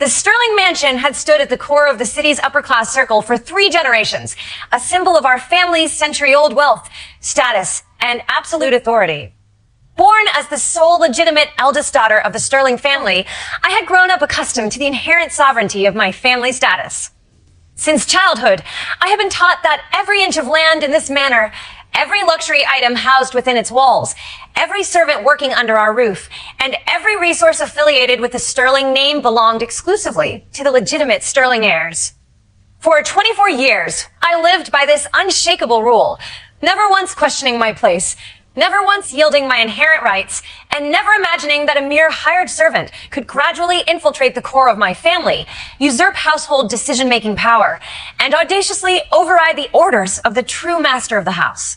The Sterling Mansion had stood at the core of the city's upper-class circle for 3 generations, a symbol of our family's century-old wealth, status, and absolute authority. Born as the sole legitimate eldest daughter of the Sterling family, I had grown up accustomed to the inherent sovereignty of my family status. Since childhood, I have been taught that every inch of land in this manor, every luxury item housed within its walls, every servant working under our roof, and every resource affiliated with the Sterling name belonged exclusively to the legitimate Sterling heirs. For 24 years, I lived by this unshakable rule, never once questioning my place, never once yielding my inherent rights, and never imagining that a mere hired servant could gradually infiltrate the core of my family, usurp household decision-making power, and audaciously override the orders of the true master of the house.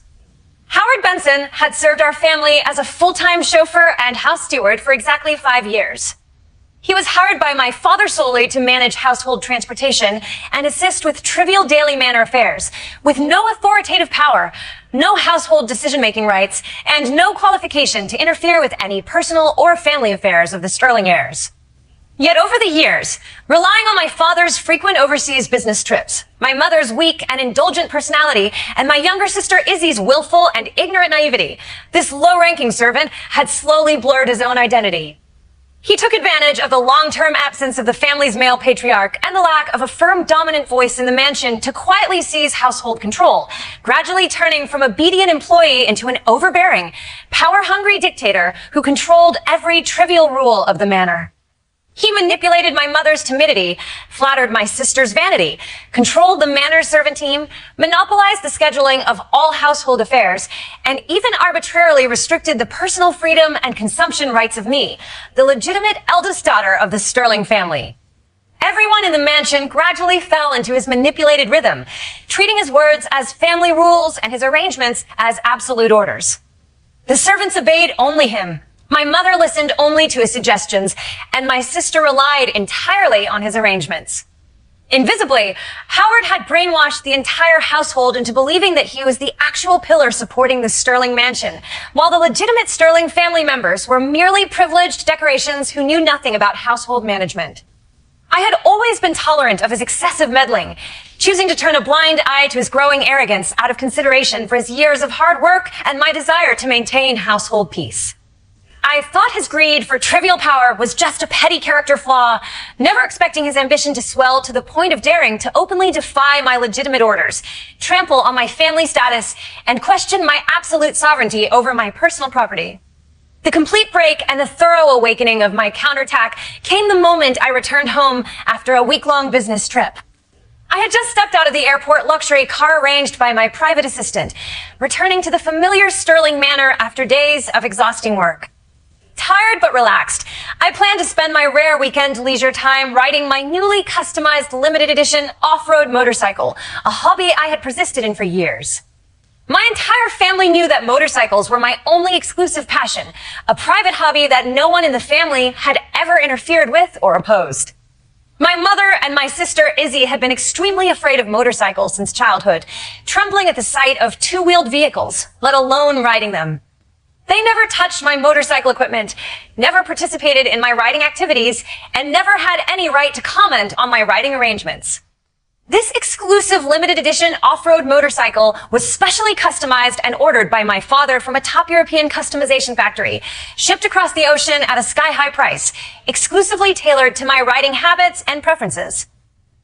Howard Benson had served our family as a full-time chauffeur and house steward for exactly 5 years. He was hired by my father solely to manage household transportation and assist with trivial daily manor affairs, with no authoritative power, no household decision-making rights, and no qualification to interfere with any personal or family affairs of the Sterling heirs. Yet over the years, relying on my father's frequent overseas business trips, my mother's weak and indulgent personality, and my younger sister Izzy's willful and ignorant naivety, this low-ranking servant had slowly blurred his own identity. He took advantage of the long-term absence of the family's male patriarch and the lack of a firm dominant voice in the mansion to quietly seize household control, gradually turning from obedient employee into an overbearing, power-hungry dictator who controlled every trivial rule of the manor. He manipulated my mother's timidity, flattered my sister's vanity, controlled the manor servant team, monopolized the scheduling of all household affairs, and even arbitrarily restricted the personal freedom and consumption rights of me, the legitimate eldest daughter of the Sterling family. Everyone in the mansion gradually fell into his manipulated rhythm, treating his words as family rules and his arrangements as absolute orders. The servants obeyed only him. My mother listened only to his suggestions, and my sister relied entirely on his arrangements. Invisibly, Howard had brainwashed the entire household into believing that he was the actual pillar supporting the Sterling mansion, while the legitimate Sterling family members were merely privileged decorations who knew nothing about household management. I had always been tolerant of his excessive meddling, choosing to turn a blind eye to his growing arrogance out of consideration for his years of hard work and my desire to maintain household peace. I thought his greed for trivial power was just a petty character flaw, never expecting his ambition to swell to the point of daring to openly defy my legitimate orders, trample on my family status, and question my absolute sovereignty over my personal property. The complete break and the thorough awakening of my counterattack came the moment I returned home after a week-long business trip. I had just stepped out of the airport luxury car arranged by my private assistant, returning to the familiar Sterling manor after days of exhausting work. Tired but relaxed, I planned to spend my rare weekend leisure time riding my newly customized limited edition off-road motorcycle, a hobby I had persisted in for years. My entire family knew that motorcycles were my only exclusive passion, a private hobby that no one in the family had ever interfered with or opposed. My mother and my sister Izzy had been extremely afraid of motorcycles since childhood, trembling at the sight of two-wheeled vehicles, let alone riding them. They never touched my motorcycle equipment, never participated in my riding activities, and never had any right to comment on my riding arrangements. This exclusive limited edition off-road motorcycle was specially customized and ordered by my father from a top European customization factory, shipped across the ocean at a sky-high price, exclusively tailored to my riding habits and preferences.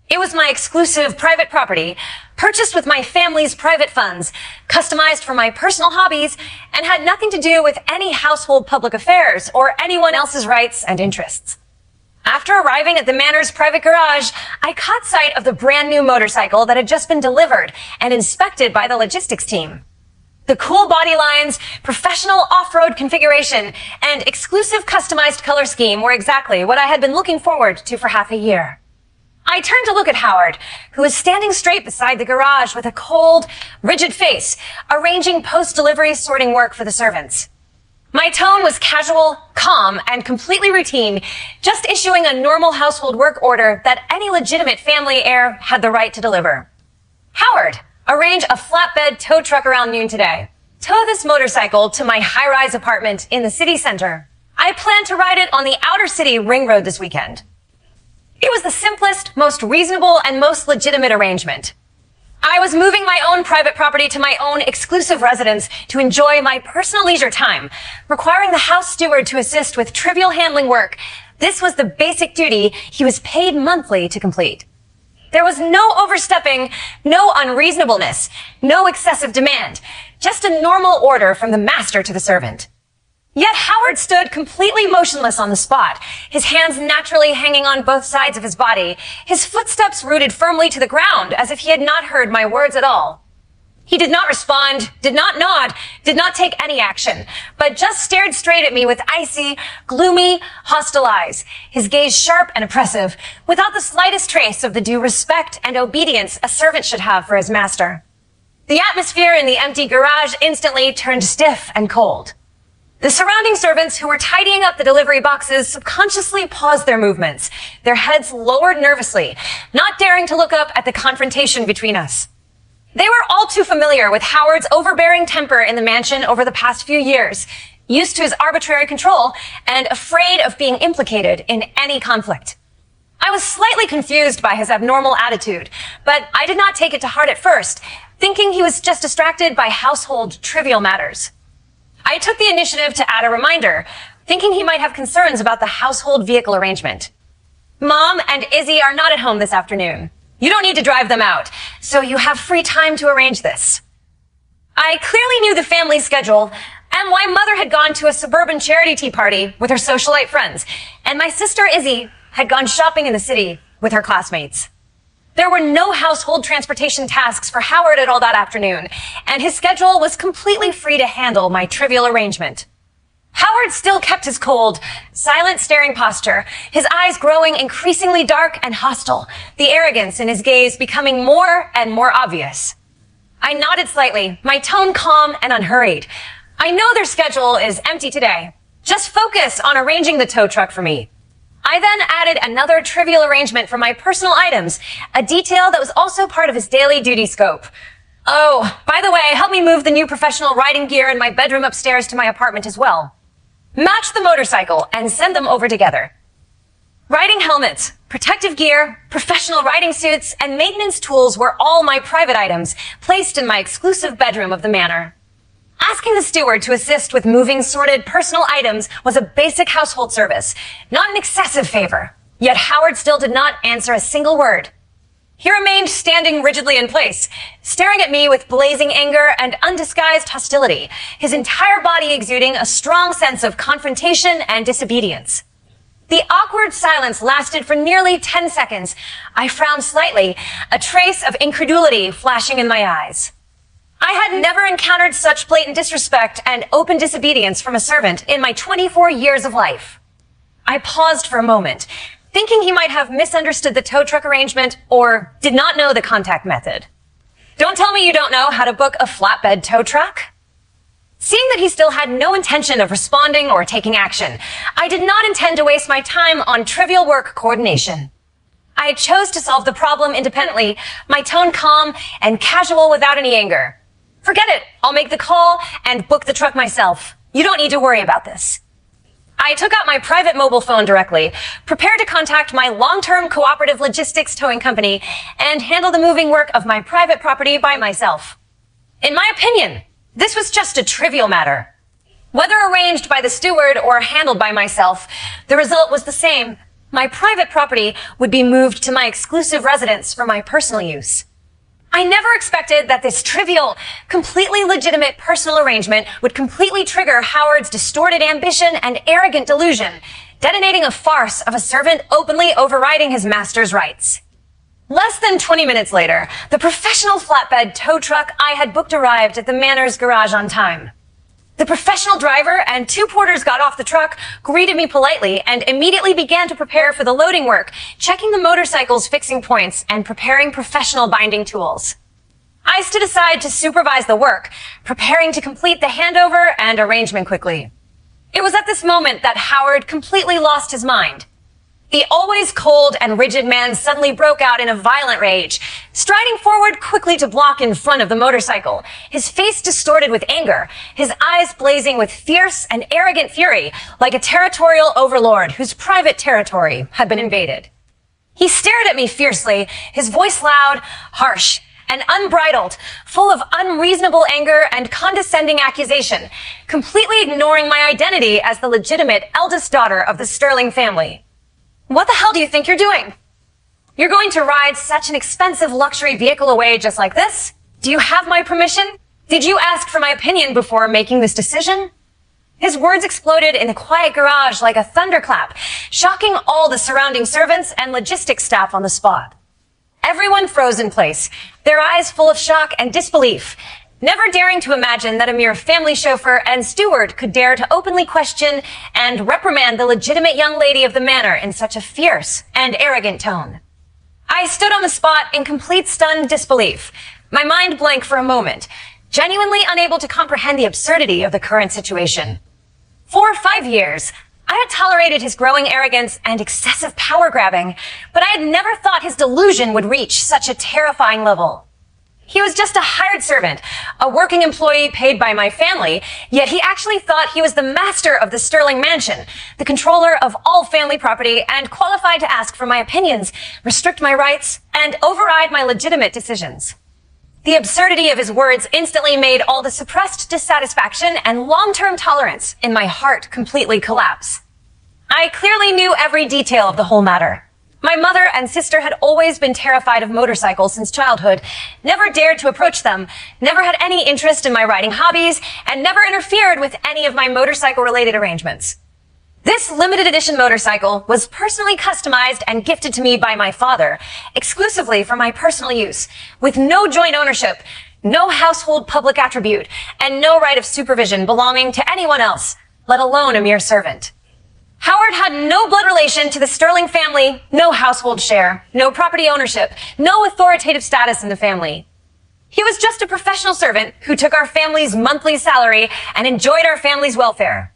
It was my exclusive private property, purchased with my family's private funds, customized for my personal hobbies, and had nothing to do with any household public affairs or anyone else's rights and interests. After arriving at the manor's private garage, I caught sight of the brand new motorcycle that had just been delivered and inspected by the logistics team. The cool body lines, professional off-road configuration, and exclusive customized color scheme were exactly what I had been looking forward to for half a year. I turned to look at Howard, who was standing straight beside the garage with a cold, rigid face, arranging post-delivery sorting work for the servants. My tone was casual, calm, and completely routine, just issuing a normal household work order that any legitimate family heir had the right to deliver. Howard, arrange a flatbed tow truck around noon today. Tow this motorcycle to my high-rise apartment in the city center. I plan to ride it on the outer city ring road this weekend. It was simplest, most reasonable, and most legitimate arrangement. I was moving my own private property to my own exclusive residence to enjoy my personal leisure time, requiring the house steward to assist with trivial handling work. This was the basic duty he was paid monthly to complete. There was no overstepping, no unreasonableness, no excessive demand, just a normal order from the master to the servant. Yet Howard stood completely motionless on the spot, his hands naturally hanging on both sides of his body, his footsteps rooted firmly to the ground as if he had not heard my words at all. He did not respond, did not nod, did not take any action, but just stared straight at me with icy, gloomy, hostile eyes, his gaze sharp and oppressive, without the slightest trace of the due respect and obedience a servant should have for his master. The atmosphere in the empty garage instantly turned stiff and cold. The surrounding servants who were tidying up the delivery boxes subconsciously paused their movements, their heads lowered nervously, not daring to look up at the confrontation between us. They were all too familiar with Howard's overbearing temper in the mansion over the past few years, used to his arbitrary control and afraid of being implicated in any conflict. I was slightly confused by his abnormal attitude, but I did not take it to heart at first, thinking he was just distracted by household trivial matters. I took the initiative to add a reminder, thinking he might have concerns about the household vehicle arrangement. Mom and Izzy are not at home this afternoon. You don't need to drive them out, so you have free time to arrange this. I clearly knew the family schedule and why Mother had gone to a suburban charity tea party with her socialite friends, and my sister Izzy had gone shopping in the city with her classmates. There were no household transportation tasks for Howard at all that afternoon, and his schedule was completely free to handle my trivial arrangement. Howard still kept his cold, silent staring posture, his eyes growing increasingly dark and hostile, the arrogance in his gaze becoming more and more obvious. I nodded slightly, my tone calm and unhurried. I know their schedule is empty today. Just focus on arranging the tow truck for me. I then added another trivial arrangement for my personal items, a detail that was also part of his daily duty scope. Oh, by the way, help me move the new professional riding gear in my bedroom upstairs to my apartment as well. Match the motorcycle and send them over together. Riding helmets, protective gear, professional riding suits, and maintenance tools were all my private items placed in my exclusive bedroom of the manor. Asking the steward to assist with moving sorted personal items was a basic household service, not an excessive favor. Yet Howard still did not answer a single word. He remained standing rigidly in place, staring at me with blazing anger and undisguised hostility, his entire body exuding a strong sense of confrontation and disobedience. The awkward silence lasted for nearly 10 seconds. I frowned slightly, a trace of incredulity flashing in my eyes. I had never encountered such blatant disrespect and open disobedience from a servant in my 24 years of life. I paused for a moment, thinking he might have misunderstood the tow truck arrangement or did not know the contact method. Don't tell me you don't know how to book a flatbed tow truck. Seeing that he still had no intention of responding or taking action, I did not intend to waste my time on trivial work coordination. I chose to solve the problem independently, my tone calm and casual without any anger. Forget it. I'll make the call and book the truck myself. You don't need to worry about this. I took out my private mobile phone directly, prepared to contact my long-term cooperative logistics towing company and handle the moving work of my private property by myself. In my opinion, this was just a trivial matter. Whether arranged by the steward or handled by myself, the result was the same. My private property would be moved to my exclusive residence for my personal use. I never expected that this trivial, completely legitimate personal arrangement would completely trigger Howard's distorted ambition and arrogant delusion, detonating a farce of a servant openly overriding his master's rights. Less than 20 minutes later, the professional flatbed tow truck I had booked arrived at the manor's garage on time. The professional driver and 2 porters got off the truck, greeted me politely, and immediately began to prepare for the loading work, checking the motorcycle's fixing points and preparing professional binding tools. I stood aside to supervise the work, preparing to complete the handover and arrangement quickly. It was at this moment that Howard completely lost his mind. The always cold and rigid man suddenly broke out in a violent rage, striding forward quickly to block in front of the motorcycle, his face distorted with anger, his eyes blazing with fierce and arrogant fury, like a territorial overlord whose private territory had been invaded. He stared at me fiercely, his voice loud, harsh, and unbridled, full of unreasonable anger and condescending accusation, completely ignoring my identity as the legitimate eldest daughter of the Sterling family. What the hell do you think you're doing? You're going to ride such an expensive luxury vehicle away just like this? Do you have my permission? Did you ask for my opinion before making this decision? His words exploded in the quiet garage like a thunderclap, shocking all the surrounding servants and logistics staff on the spot. Everyone froze in place, their eyes full of shock and disbelief, never daring to imagine that a mere family chauffeur and steward could dare to openly question and reprimand the legitimate young lady of the manor in such a fierce and arrogant tone. I stood on the spot in complete stunned disbelief, my mind blank for a moment, genuinely unable to comprehend the absurdity of the current situation. For 5 years, I had tolerated his growing arrogance and excessive power grabbing, but I had never thought his delusion would reach such a terrifying level. He was just a hired servant, a working employee paid by my family, yet he actually thought he was the master of the Sterling mansion, the controller of all family property, and qualified to ask for my opinions, restrict my rights, and override my legitimate decisions. The absurdity of his words instantly made all the suppressed dissatisfaction and long-term tolerance in my heart completely collapse. I clearly knew every detail of the whole matter. My mother and sister had always been terrified of motorcycles since childhood, never dared to approach them, never had any interest in my riding hobbies, and never interfered with any of my motorcycle-related arrangements. This limited edition motorcycle was personally customized and gifted to me by my father, exclusively for my personal use, with no joint ownership, no household public attribute, and no right of supervision belonging to anyone else, let alone a mere servant. Howard had no blood relation to the Sterling family, no household share, no property ownership, no authoritative status in the family. He was just a professional servant who took our family's monthly salary and enjoyed our family's welfare.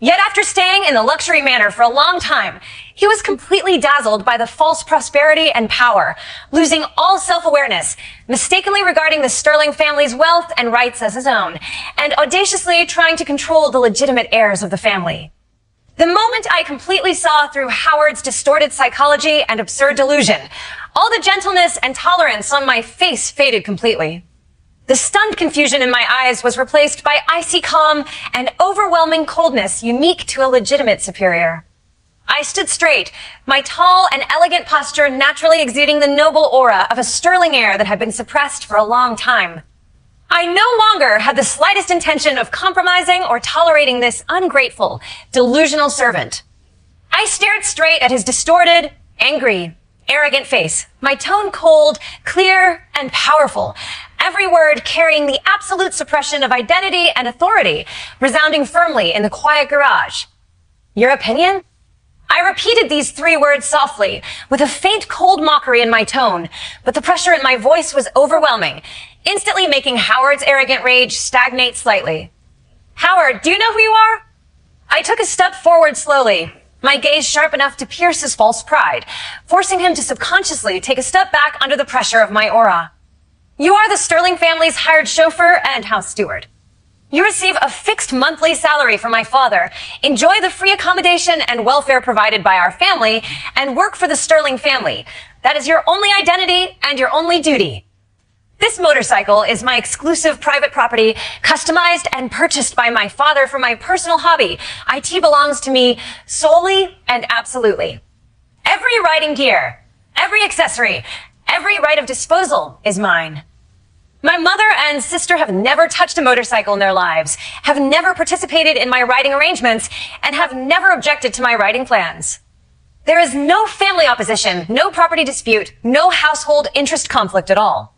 Yet after staying in the luxury manor for a long time, he was completely dazzled by the false prosperity and power, losing all self-awareness, mistakenly regarding the Sterling family's wealth and rights as his own, and audaciously trying to control the legitimate heirs of the family. The moment I completely saw through Howard's distorted psychology and absurd delusion, all the gentleness and tolerance on my face faded completely. The stunned confusion in my eyes was replaced by icy calm and overwhelming coldness unique to a legitimate superior. I stood straight, my tall and elegant posture naturally exuding the noble aura of a Sterling heir that had been suppressed for a long time. I no longer had the slightest intention of compromising or tolerating this ungrateful, delusional servant. I stared straight at his distorted, angry, arrogant face, my tone cold, clear, and powerful, every word carrying the absolute suppression of identity and authority, resounding firmly in the quiet garage. Your opinion? I repeated these 3 words softly, with a faint cold mockery in my tone, but the pressure in my voice was overwhelming, instantly making Howard's arrogant rage stagnate slightly. Howard, do you know who you are? I took a step forward slowly, my gaze sharp enough to pierce his false pride, forcing him to subconsciously take a step back under the pressure of my aura. You are the Sterling family's hired chauffeur and house steward. You receive a fixed monthly salary from my father, enjoy the free accommodation and welfare provided by our family, and work for the Sterling family. That is your only identity and your only duty. This motorcycle is my exclusive private property, customized and purchased by my father for my personal hobby. IT belongs to me solely and absolutely. Every riding gear, every accessory, every right of disposal is mine. My mother and sister have never touched a motorcycle in their lives, have never participated in my riding arrangements, and have never objected to my riding plans. There is no family opposition, no property dispute, no household interest conflict at all.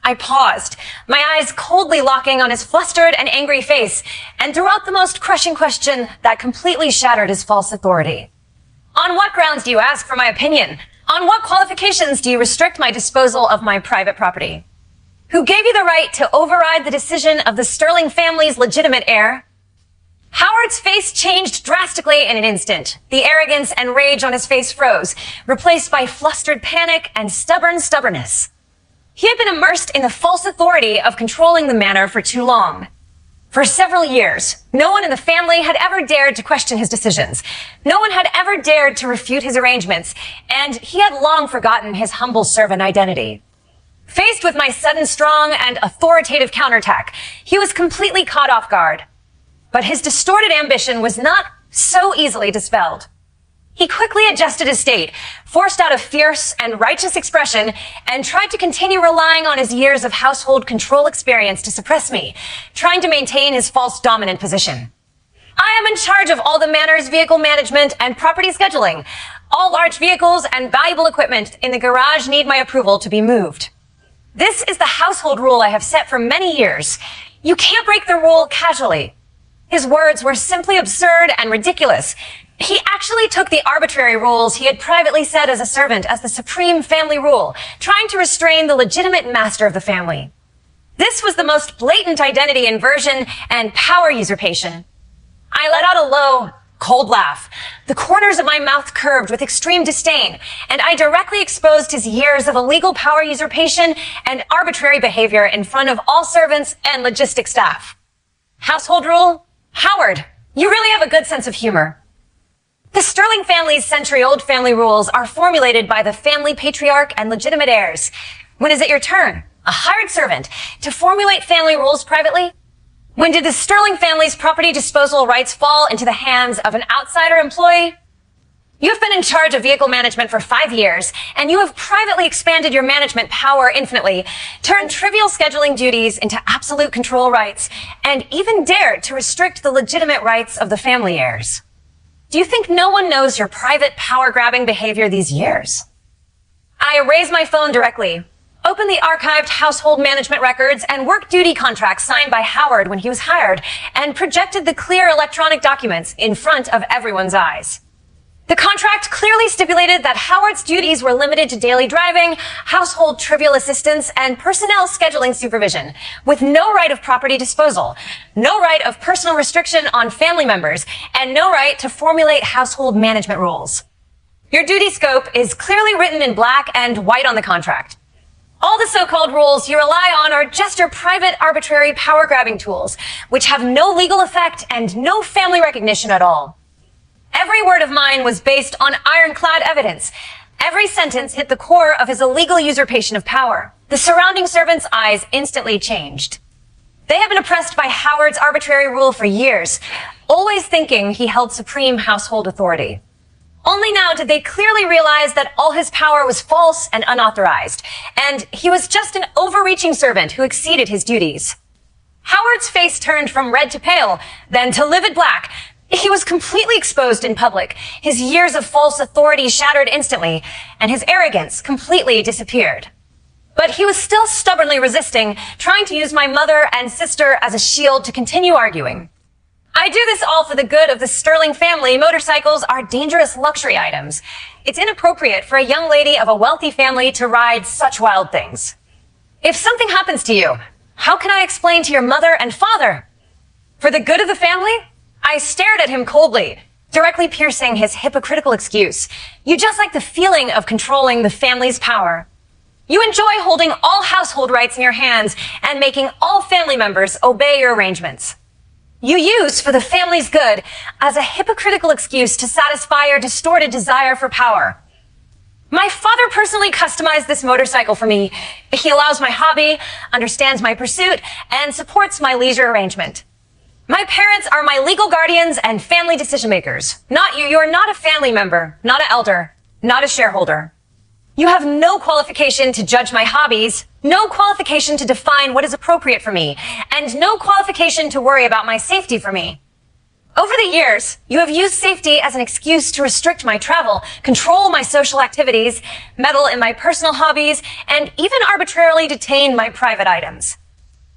I paused, my eyes coldly locking on his flustered and angry face, and threw out the most crushing question that completely shattered his false authority. On what grounds do you ask for my opinion? On what qualifications do you restrict my disposal of my private property? Who gave you the right to override the decision of the Sterling family's legitimate heir? Howard's face changed drastically in an instant. The arrogance and rage on his face froze, replaced by flustered panic and stubborn stubbornness. He had been immersed in the false authority of controlling the manor for too long. For several years, no one in the family had ever dared to question his decisions. No one had ever dared to refute his arrangements, and he had long forgotten his humble servant identity. Faced with my sudden, strong, and authoritative counterattack, he was completely caught off guard. But his distorted ambition was not so easily dispelled. He quickly adjusted his state, forced out a fierce and righteous expression, and tried to continue relying on his years of household control experience to suppress me, trying to maintain his false dominant position. I am in charge of all the manor's vehicle management and property scheduling. All large vehicles and valuable equipment in the garage need my approval to be moved. This is the household rule I have set for many years. You can't break the rule casually. His words were simply absurd and ridiculous. He actually took the arbitrary rules he had privately set as a servant as the supreme family rule, trying to restrain the legitimate master of the family. This was the most blatant identity inversion and power usurpation. I let out a low, cold laugh. The corners of my mouth curved with extreme disdain, and I directly exposed his years of illegal power usurpation and arbitrary behavior in front of all servants and logistic staff. Household rule? Howard, you really have a good sense of humor. The Sterling family's century-old family rules are formulated by the family patriarch and legitimate heirs. When is it your turn, a hired servant, to formulate family rules privately? When did the Sterling family's property disposal rights fall into the hands of an outsider employee? You have been in charge of vehicle management for 5 years, and you have privately expanded your management power infinitely, turned trivial scheduling duties into absolute control rights, and even dared to restrict the legitimate rights of the family heirs. Do you think no one knows your private power-grabbing behavior these years? I erased my phone directly, opened the archived household management records and work duty contracts signed by Howard when he was hired, and projected the clear electronic documents in front of everyone's eyes. The contract clearly stipulated that Howard's duties were limited to daily driving, household trivial assistance, and personnel scheduling supervision, with no right of property disposal, no right of personal restriction on family members, and no right to formulate household management rules. Your duty scope is clearly written in black and white on the contract. All the so-called rules you rely on are just your private arbitrary power-grabbing tools, which have no legal effect and no family recognition at all. Every word of mine was based on ironclad evidence. Every sentence hit the core of his illegal usurpation of power. The surrounding servants' eyes instantly changed. They have been oppressed by Howard's arbitrary rule for years, always thinking he held supreme household authority. Only now did they clearly realize that all his power was false and unauthorized, and he was just an overreaching servant who exceeded his duties. Howard's face turned from red to pale, then to livid black. He was completely exposed in public. His years of false authority shattered instantly, and his arrogance completely disappeared. But he was still stubbornly resisting, trying to use my mother and sister as a shield to continue arguing. I do this all for the good of the Sterling family. Motorcycles are dangerous luxury items. It's inappropriate for a young lady of a wealthy family to ride such wild things. If something happens to you, how can I explain to your mother and father? For the good of the family? I stared at him coldly, directly piercing his hypocritical excuse. You just like the feeling of controlling the family's power. You enjoy holding all household rights in your hands and making all family members obey your arrangements. You use for the family's good as a hypocritical excuse to satisfy your distorted desire for power. My father personally customized this motorcycle for me. He allows my hobby, understands my pursuit, and supports my leisure arrangement. My parents are my legal guardians and family decision makers. Not you. You're not a family member, not an elder, not a shareholder. You have no qualification to judge my hobbies, no qualification to define what is appropriate for me, and no qualification to worry about my safety for me. Over the years, you have used safety as an excuse to restrict my travel, control my social activities, meddle in my personal hobbies, and even arbitrarily detain my private items.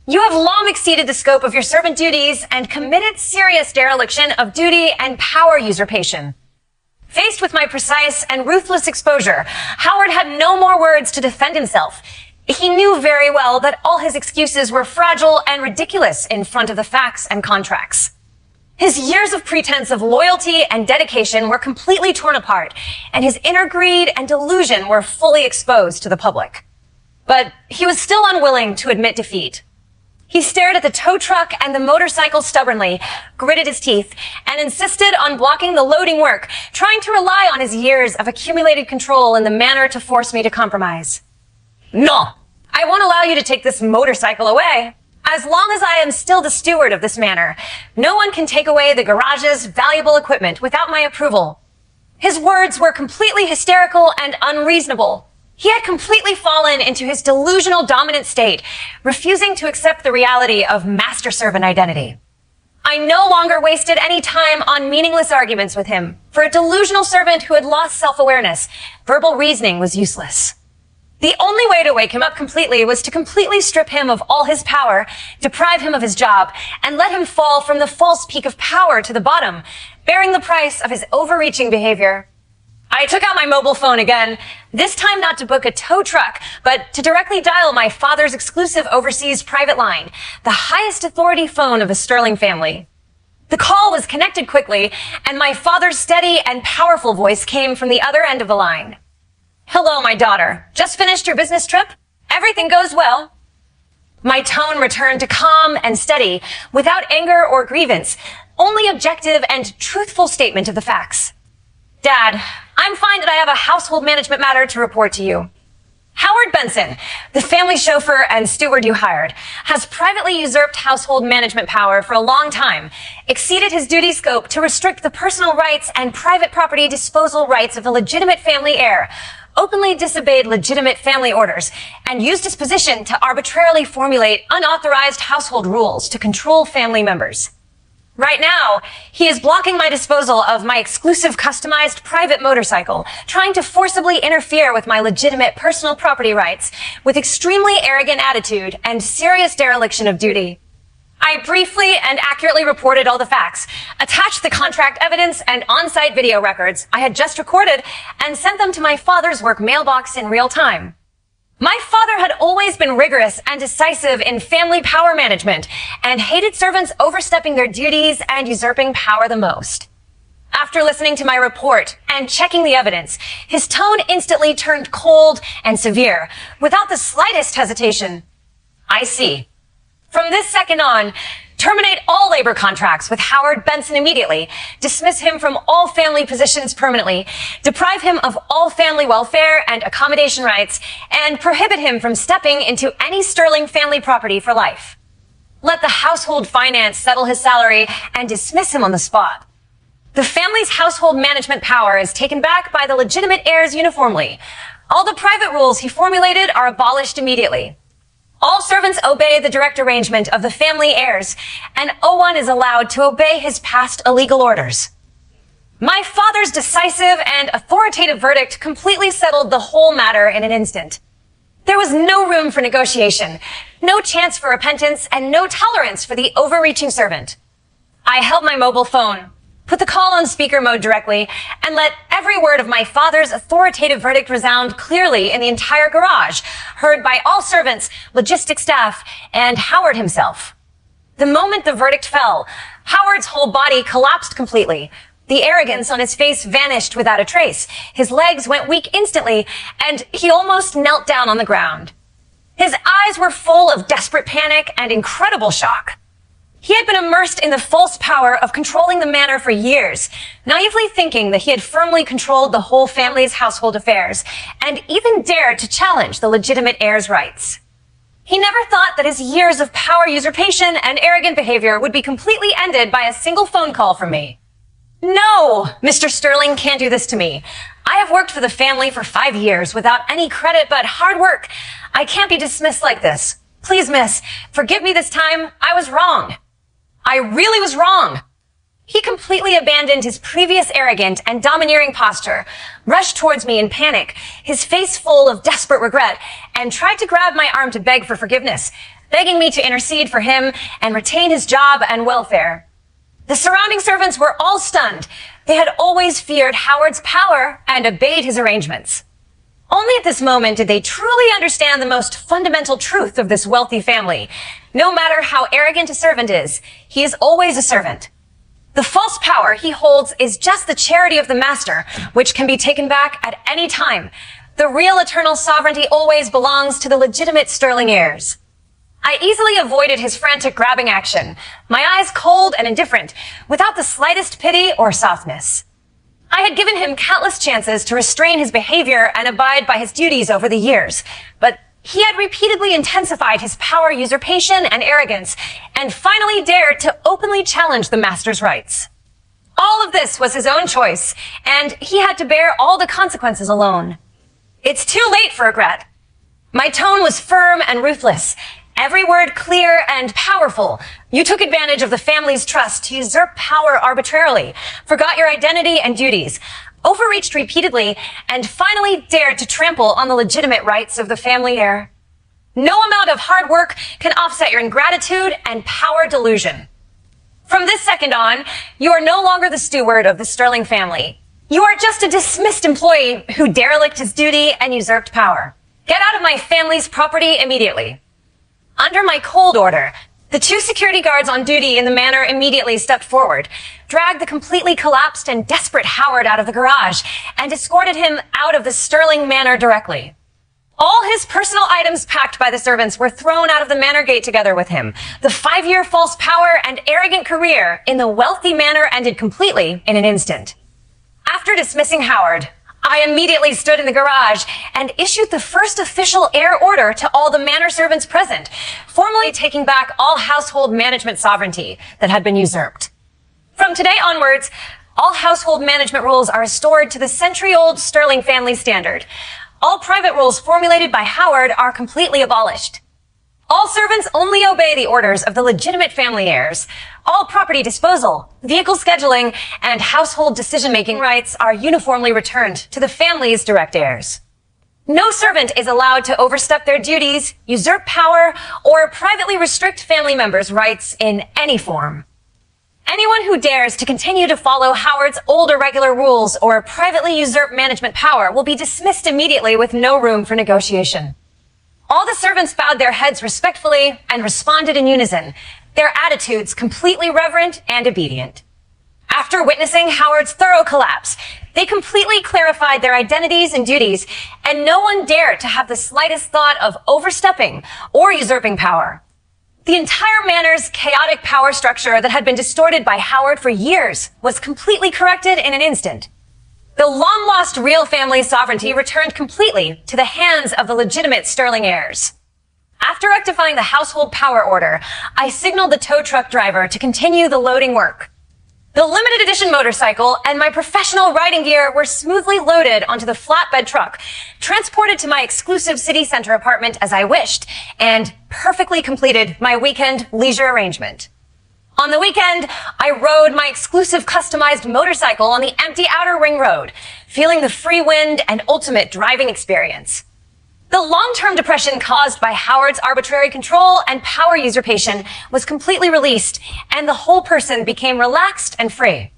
You have long exceeded the scope of your servant duties and committed serious dereliction of duty and power usurpation. Faced with my precise and ruthless exposure, Howard had no more words to defend himself. He knew very well that all his excuses were fragile and ridiculous in front of the facts and contracts. His years of pretense of loyalty and dedication were completely torn apart, and his inner greed and delusion were fully exposed to the public. But he was still unwilling to admit defeat. He stared at the tow truck and the motorcycle stubbornly, gritted his teeth, and insisted on blocking the loading work, trying to rely on his years of accumulated control in the manner to force me to compromise. No, I won't allow you to take this motorcycle away. As long as I am still the steward of this manor, no one can take away the garage's valuable equipment without my approval. His words were completely hysterical and unreasonable. He had completely fallen into his delusional dominant state, refusing to accept the reality of master-servant identity. I no longer wasted any time on meaningless arguments with him. For a delusional servant who had lost self-awareness, verbal reasoning was useless. The only way to wake him up completely was to completely strip him of all his power, deprive him of his job, and let him fall from the false peak of power to the bottom, bearing the price of his overreaching behavior. I took out my mobile phone again, this time not to book a tow truck, but to directly dial my father's exclusive overseas private line, the highest authority phone of the Sterling family. The call was connected quickly, and my father's steady and powerful voice came from the other end of the line. Hello, my daughter. Just finished your business trip? Everything goes well. My tone returned to calm and steady, without anger or grievance, only objective and truthful statement of the facts. Dad, I'm fine that I have a household management matter to report to you. Howard Benson, the family chauffeur and steward you hired, has privately usurped household management power for a long time, exceeded his duty scope to restrict the personal rights and private property disposal rights of the legitimate family heir, openly disobeyed legitimate family orders, and used his position to arbitrarily formulate unauthorized household rules to control family members. Right now, he is blocking my disposal of my exclusive customized private motorcycle, trying to forcibly interfere with my legitimate personal property rights with extremely arrogant attitude and serious dereliction of duty. I briefly and accurately reported all the facts, attached the contract evidence and on-site video records I had just recorded, and sent them to my father's work mailbox in real time. My father had always been rigorous and decisive in family power management and hated servants overstepping their duties and usurping power the most. After listening to my report and checking the evidence, his tone instantly turned cold and severe, without the slightest hesitation. I see. From this second on, terminate all labor contracts with Howard Benson immediately, dismiss him from all family positions permanently, deprive him of all family welfare and accommodation rights, and prohibit him from stepping into any Sterling family property for life. Let the household finance settle his salary and dismiss him on the spot. The family's household management power is taken back by the legitimate heirs uniformly. All the private rules he formulated are abolished immediately. All servants obey the direct arrangement of the family heirs, and no one is allowed to obey his past illegal orders. My father's decisive and authoritative verdict completely settled the whole matter in an instant. There was no room for negotiation, no chance for repentance, and no tolerance for the overreaching servant. I held my mobile phone, put the call on speaker mode directly, and let every word of my father's authoritative verdict resound clearly in the entire garage, heard by all servants, logistics staff, and Howard himself. The moment the verdict fell, Howard's whole body collapsed completely. The arrogance on his face vanished without a trace. His legs went weak instantly, and he almost knelt down on the ground. His eyes were full of desperate panic and incredible shock. He had been immersed in the false power of controlling the manor for years, naively thinking that he had firmly controlled the whole family's household affairs, and even dared to challenge the legitimate heir's rights. He never thought that his years of power usurpation and arrogant behavior would be completely ended by a single phone call from me. No, Mr. Sterling can't do this to me. I have worked for the family for 5 years without any credit but hard work. I can't be dismissed like this. Please, miss, forgive me this time. I was wrong. I really was wrong. He completely abandoned his previous arrogant and domineering posture, rushed towards me in panic, his face full of desperate regret, and tried to grab my arm to beg for forgiveness, begging me to intercede for him and retain his job and welfare. The surrounding servants were all stunned. They had always feared Howard's power and obeyed his arrangements. Only at this moment did they truly understand the most fundamental truth of this wealthy family. No matter how arrogant a servant is, he is always a servant. The false power he holds is just the charity of the master, which can be taken back at any time. The real eternal sovereignty always belongs to the legitimate Sterling heirs. I easily avoided his frantic grabbing action, my eyes cold and indifferent, without the slightest pity or softness. I had given him countless chances to restrain his behavior and abide by his duties over the years, but he had repeatedly intensified his power usurpation and arrogance, and finally dared to openly challenge the master's rights. All of this was his own choice, and he had to bear all the consequences alone. It's too late for regret. My tone was firm and ruthless, every word clear and powerful. You took advantage of the family's trust to usurp power arbitrarily, forgot your identity and duties, overreached repeatedly, and finally dared to trample on the legitimate rights of the family heir. No amount of hard work can offset your ingratitude and power delusion. From this second on, you are no longer the steward of the Sterling family. You are just a dismissed employee who derelict his duty and usurped power. Get out of my family's property immediately. Under my cold order, the 2 security guards on duty in the manor immediately stepped forward, dragged the completely collapsed and desperate Howard out of the garage, and escorted him out of the Sterling manor directly. All his personal items packed by the servants were thrown out of the manor gate together with him. The 5-year false power and arrogant career in the wealthy manor ended completely in an instant. After dismissing Howard, I immediately stood in the garage and issued the first official heir order to all the manor servants present, formally taking back all household management sovereignty that had been usurped. From today onwards, all household management rules are restored to the century-old Sterling family standard. All private rules formulated by Howard are completely abolished. All servants only obey the orders of the legitimate family heirs. All property disposal, vehicle scheduling, and household decision-making rights are uniformly returned to the family's direct heirs. No servant is allowed to overstep their duties, usurp power, or privately restrict family members' rights in any form. Anyone who dares to continue to follow Howard's old irregular rules or privately usurp management power will be dismissed immediately with no room for negotiation. All the servants bowed their heads respectfully and responded in unison, their attitudes completely reverent and obedient. After witnessing Howard's thorough collapse, they completely clarified their identities and duties, and no one dared to have the slightest thought of overstepping or usurping power. The entire manor's chaotic power structure that had been distorted by Howard for years was completely corrected in an instant. The long-lost real family sovereignty returned completely to the hands of the legitimate Sterling heirs. After rectifying the household power order, I signaled the tow truck driver to continue the loading work. The limited edition motorcycle and my professional riding gear were smoothly loaded onto the flatbed truck, transported to my exclusive city center apartment as I wished, and perfectly completed my weekend leisure arrangement. On the weekend, I rode my exclusive customized motorcycle on the empty outer ring road, feeling the free wind and ultimate driving experience. The long-term depression caused by Howard's arbitrary control and power usurpation was completely released, and the whole person became relaxed and free.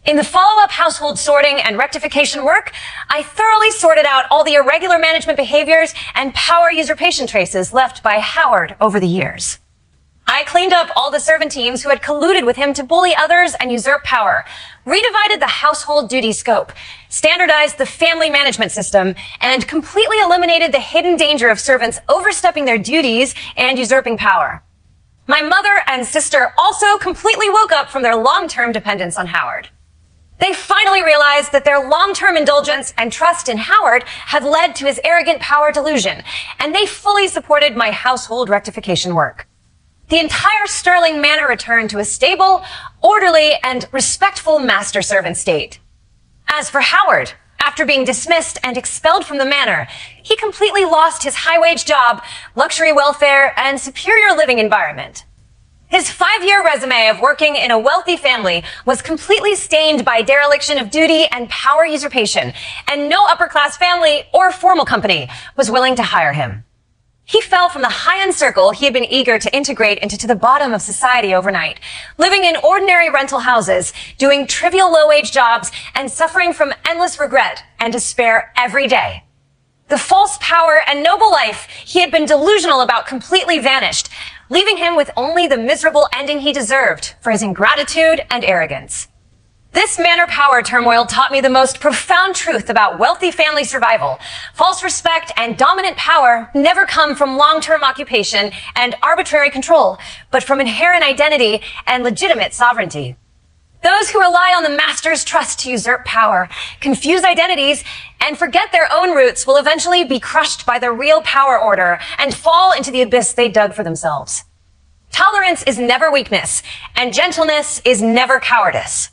In the follow-up household sorting and rectification work, I thoroughly sorted out all the irregular management behaviors and power usurpation traces left by Howard over the years. I cleaned up all the servant teams who had colluded with him to bully others and usurp power, redivided the household duty scope, standardized the family management system, and completely eliminated the hidden danger of servants overstepping their duties and usurping power. My mother and sister also completely woke up from their long-term dependence on Howard. They finally realized that their long-term indulgence and trust in Howard had led to his arrogant power delusion, and they fully supported my household rectification work. The entire Sterling manor returned to a stable, orderly, and respectful master-servant state. As for Howard, after being dismissed and expelled from the manor, he completely lost his high-wage job, luxury welfare, and superior living environment. His 5-year resume of working in a wealthy family was completely stained by dereliction of duty and power usurpation, and no upper-class family or formal company was willing to hire him. He fell from the high-end circle he had been eager to integrate into the bottom of society overnight, living in ordinary rental houses, doing trivial low-wage jobs, and suffering from endless regret and despair every day. The false power and noble life he had been delusional about completely vanished, leaving him with only the miserable ending he deserved for his ingratitude and arrogance. This man-or-power turmoil taught me the most profound truth about wealthy family survival. False respect and dominant power never come from long-term occupation and arbitrary control, but from inherent identity and legitimate sovereignty. Those who rely on the master's trust to usurp power, confuse identities, and forget their own roots will eventually be crushed by the real power order and fall into the abyss they dug for themselves. Tolerance is never weakness, and gentleness is never cowardice.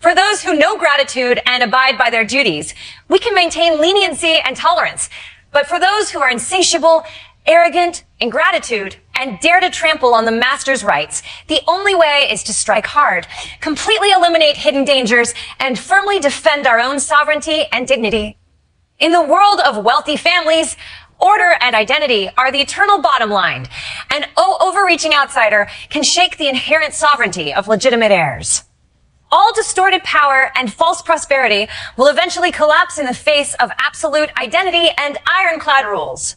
For those who know gratitude and abide by their duties, we can maintain leniency and tolerance. But for those who are insatiable, arrogant, ingratitude, and dare to trample on the master's rights, the only way is to strike hard, completely eliminate hidden dangers, and firmly defend our own sovereignty and dignity. In the world of wealthy families, order and identity are the eternal bottom line. An overreaching outsider can shake the inherent sovereignty of legitimate heirs. All distorted power and false prosperity will eventually collapse in the face of absolute identity and ironclad rules.